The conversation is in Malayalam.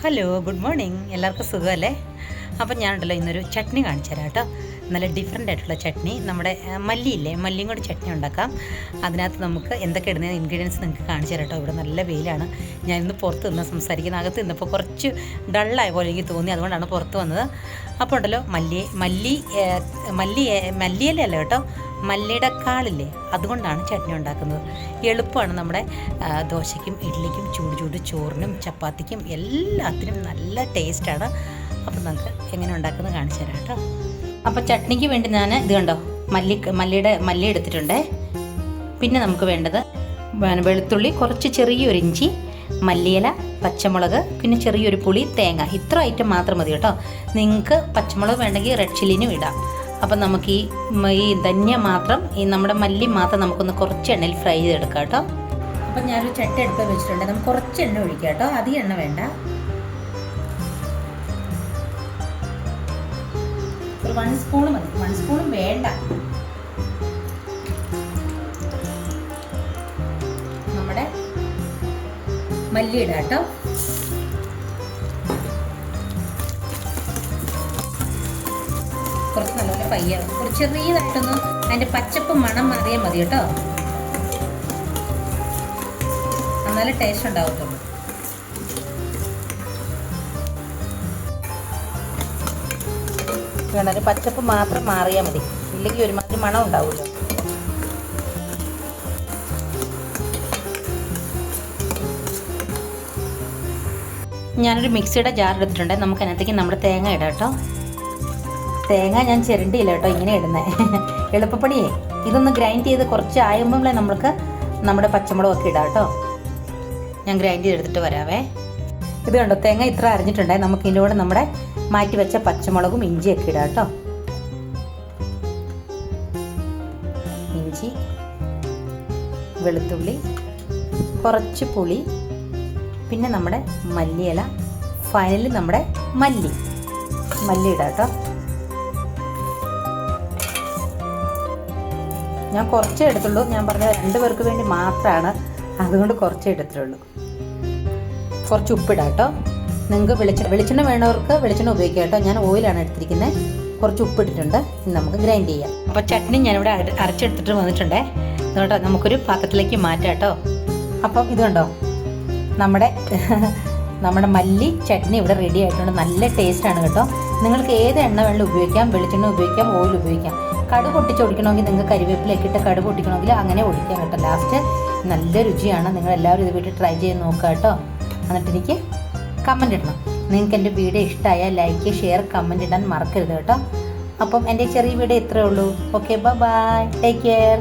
Hello, good morning. എല്ലാവർക്കും സുഖമല്ലേ? അപ്പം ഞാനുണ്ടല്ലോ ഇന്നൊരു ചട്നി കാണിച്ചു തരാം കേട്ടോ. നല്ല ഡിഫറെൻ്റ് ആയിട്ടുള്ള ചട്നി. നമ്മുടെ മല്ലിയില്ലേ, മല്ലിയും കൂടി ചട്നി ഉണ്ടാക്കാം. അതിനകത്ത് നമുക്ക് എന്തൊക്കെ ഇടുന്ന ഇൻഗ്രീഡിയൻസ് നിങ്ങൾക്ക് കാണിച്ചു തരാം കേട്ടോ. ഇവിടെ നല്ല വെയിലാണ്. ഞാൻ ഇന്ന് പുറത്ത് നിന്ന് സംസാരിക്കുന്നത്. അകത്ത് നിന്നപ്പോൾ കുറച്ച് ഡള്ളായ പോലെ എനിക്ക് തോന്നി, അതുകൊണ്ടാണ് പുറത്ത് വന്നത്. അപ്പോൾ ഉണ്ടല്ലോ മല്ലിയിലല്ല കേട്ടോ, മല്ലിയുടെ കാളില്ലേ, അതുകൊണ്ടാണ് ചട്നി ഉണ്ടാക്കുന്നത്. എളുപ്പമാണ്. നമ്മുടെ ദോശയ്ക്കും ഇഡ്ഡലിക്കും ചൂട് ചോറിനും ചപ്പാത്തിക്കും എല്ലാത്തിനും നല്ല ടേസ്റ്റാണ്. അപ്പോൾ നമുക്ക് എങ്ങനെ ഉണ്ടാക്കുന്നത് കാണിച്ചു തരാം കേട്ടോ. അപ്പോൾ ചട്നിക്ക് വേണ്ടി ഞാൻ ഇത് കണ്ടോ, മല്ലി എടുത്തിട്ടുണ്ട്. പിന്നെ നമുക്ക് വേണ്ടത് വെളുത്തുള്ളി, കുറച്ച് ചെറിയൊരു ഇഞ്ചി, മല്ലിയില, പച്ചമുളക്, പിന്നെ ചെറിയൊരു പുളി, തേങ്ങ. ഇത്ര ഐറ്റം മാത്രം മതി കേട്ടോ. നിങ്ങൾക്ക് പച്ചമുളക് വേണമെങ്കിൽ റെഡ് ചില്ലിനും ഇടാം. അപ്പം നമുക്ക് ഈ ധന്യ മാത്രം, ഈ നമ്മുടെ മല്ലി മാത്രം നമുക്കൊന്ന് കുറച്ച് എണ്ണയിൽ ഫ്രൈ ചെയ്തെടുക്കാം കേട്ടോ. അപ്പം ഞാനൊരു ചട്ടി അടുപ്പ് വെച്ചിട്ടുണ്ട്. നമുക്ക് കുറച്ച് എണ്ണ ഒഴിക്കാം കേട്ടോ, അധികം എണ്ണ വേണ്ട. ഒരു 1 സ്പൂൺ മതി, 1 സ്പൂണും വേണ്ട. നമ്മുടെ മല്ലി ഇടാം കേട്ടോ. കുറച്ച് നല്ലപോലെ പയ്യ, കുറച്ച് ചെറിയതായിട്ടൊന്ന് അതിൻ്റെ പച്ചപ്പ് മണം മാറിയാൽ മതി കേട്ടോ. നല്ല ടേസ്റ്റ് ഉണ്ടാവത്തുള്ളൂ. വേണം പച്ചപ്പ് മാത്രം മാറിയാൽ മതി, ഇല്ലെങ്കിൽ ഒരുമാതിരി മണം ഉണ്ടാവുമല്ലോ. ഞാനൊരു മിക്സിയുടെ ജാർ എടുത്തിട്ടുണ്ട്. നമുക്ക് അതിനകത്തേക്ക് നമ്മുടെ തേങ്ങ ഇടാം കേട്ടോ. തേങ്ങ ഞാൻ ചിരണ്ടിയില്ല കേട്ടോ, ഇങ്ങനെ ഇടുന്നത് എളുപ്പപ്പണിയേ. ഇതൊന്ന് ഗ്രൈൻഡ് ചെയ്ത് കുറച്ച് ആയുമ്പോഴേ നമുക്ക് നമ്മുടെ പച്ചമുളകൊക്കെ ഇടാം കേട്ടോ. ഞാൻ ഗ്രൈൻഡ് ചെയ്തെടുത്തിട്ട് വരാവേ. ഇത് കണ്ടോ, തേങ്ങ ഇത്ര അരിഞ്ഞിട്ടുണ്ടായി. നമുക്ക് ഇതിൻ്റെ കൂടെ നമ്മുടെ മാറ്റി വെച്ച പച്ചമുളകും ഇഞ്ചിയൊക്കെ ഇടാം കേട്ടോ. ഇഞ്ചി, വെളുത്തുള്ളി, കുറച്ച് പുളി, പിന്നെ നമ്മുടെ മല്ലിയില, ഫൈനലി നമ്മുടെ മല്ലി ഇടാം കേട്ടോ. ഞാൻ കുറച്ചേ എടുത്തുള്ളൂ. ഞാൻ പറഞ്ഞത് 2 പേർക്ക് വേണ്ടി മാത്രമാണ്, അതുകൊണ്ട് കുറച്ചേ എടുത്തുള്ളൂ. കുറച്ച് ഉപ്പിടാം കേട്ടോ. നിങ്ങൾക്ക് വെളിച്ചെണ്ണ വേണവർക്ക് വെളിച്ചെണ്ണ ഉപയോഗിക്കാം കേട്ടോ. ഞാൻ ഓയിലാണ് എടുത്തിരിക്കുന്നത്. കുറച്ച് ഉപ്പിട്ടിട്ടുണ്ട്. ഇനി നമുക്ക് ഗ്രൈൻഡ് ചെയ്യാം. അപ്പോൾ ചട്നി ഞാനിവിടെ അരച്ചെടുത്തിട്ട് വന്നിട്ടുണ്ട് കേട്ടോ. നമുക്കൊരു പാത്രത്തിലേക്ക് മാറ്റാം കേട്ടോ. അപ്പം ഇത് കണ്ടോ, നമ്മുടെ മല്ലി ചട്നി ഇവിടെ റെഡി ആയിട്ടുണ്ട്. നല്ല ടേസ്റ്റാണ് കേട്ടോ. നിങ്ങൾക്ക് ഏത് എണ്ണ വേണമെങ്കിലും ഉപയോഗിക്കാം, വെളിച്ചെണ്ണ ഉപയോഗിക്കാം, ഓയിൽ ഉപയോഗിക്കാം. കടുക് പൊട്ടിച്ചൊടിക്കണമെങ്കിൽ നിങ്ങൾക്ക് കരിവേപ്പിലൊക്കെ ഇട്ട് കടുക് പൊട്ടിക്കണമെങ്കിൽ അങ്ങനെ ഒഴിക്കാം കേട്ടോ. ലാസ്റ്റ് നല്ല രുചിയാണ്. നിങ്ങളെല്ലാവരും ഇത് വീട്ടിൽ ട്രൈ ചെയ്ത് നോക്കുക കേട്ടോ. എന്നിട്ട് എനിക്ക് കമൻറ്റ് ഇടണം. നിങ്ങൾക്ക് എൻ്റെ വീഡിയോ ഇഷ്ടമായാൽ ലൈക്ക്, ഷെയർ, കമൻറ്റ് ഇടാൻ മറക്കരുത് കേട്ടോ. അപ്പം എൻ്റെ ചെറിയ വീഡിയോ ഇത്രയേ ഉള്ളൂ. Okay, bye, take care.